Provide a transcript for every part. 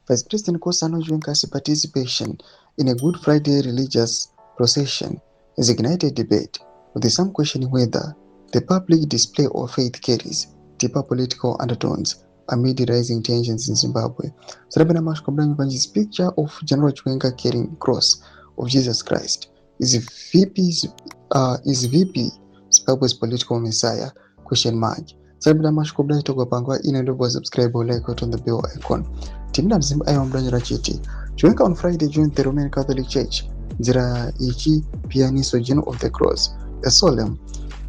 Vice President Kosano Chiwenga's participation in a Good Friday religious procession has ignited debate, with some questioning whether the public display of faith carries deeper political undertones amid rising tensions in Zimbabwe. Sarabana Mashkobrami Banji's picture of General Chiwenga carrying the cross of Jesus Christ is VP Zimbabwe's political messiah? Question mark. Sarabana Mashkobrami Togo Pangwa in and over subscribe or like on the bell icon. Timna mzimba ayo mbranyira chiti. Chiwenga on Friday joined the Roman Catholic Church nzira ichi pianiso General of the Cross, a solemn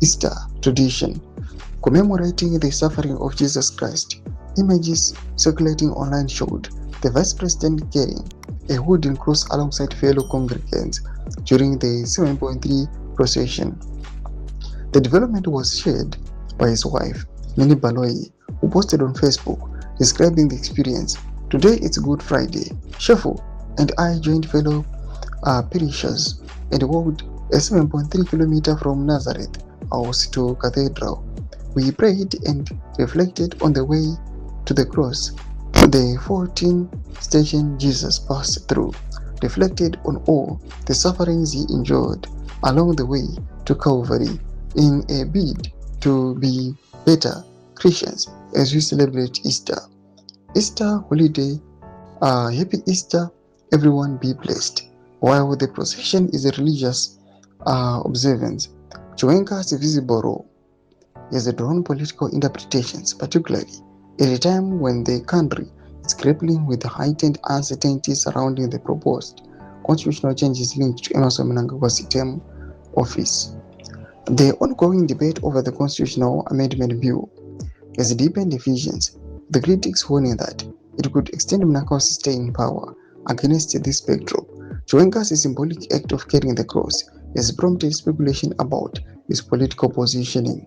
Easter tradition commemorating the suffering of Jesus Christ. Images circulating online showed the Vice President carrying a wooden cross alongside fellow congregants during the 7.3 procession. The development was shared by his wife, Nini Baloyi, who posted on Facebook describing the experience. Today it's Good Friday. Shefu and I joined fellow parishioners and walked a 7.3 kilometer from Nazareth house to Cathedral. We prayed and reflected on the way to the cross. The 14 stations Jesus passed through, reflected on all the sufferings he endured along the way to Calvary in a bid to be better Christians as we celebrate Easter. Easter holiday, happy Easter, everyone be blessed. While the procession is a religious observance, Chiwenga's visible role has drawn political interpretations, particularly at a time when the country is grappling with the heightened uncertainty surrounding the proposed constitutional changes linked to Emmerson Mnangagwa's term office. The ongoing debate over the constitutional amendment bill has deepened divisions, the critics warning that it could extend Mnangagwa's stay in power. Against this backdrop, Chiwenga's symbolic act of carrying the cross has prompted speculation about his political positioning.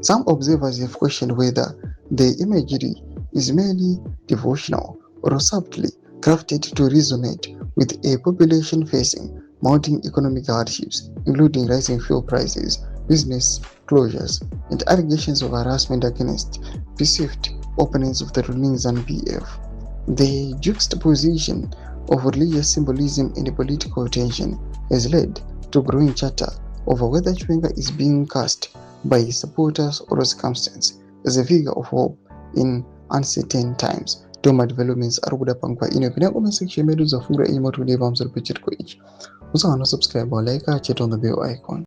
Some observers have questioned whether the imagery is merely devotional or subtly crafted to resonate with a population facing mounting economic hardships, including rising fuel prices, business closures, and allegations of harassment against perceived opponents of the ruling ZANU-PF. The juxtaposition of religious symbolism and political tension has led to growing chatter over whether Chiwenga is being cast by his supporters or circumstance as a figure of hope in uncertain times. Toma developments are kuda pangwa ino pina comment section medu za fungra imo to live amsar picture ko ich. Usa subscribe or like, chat on the bell icon.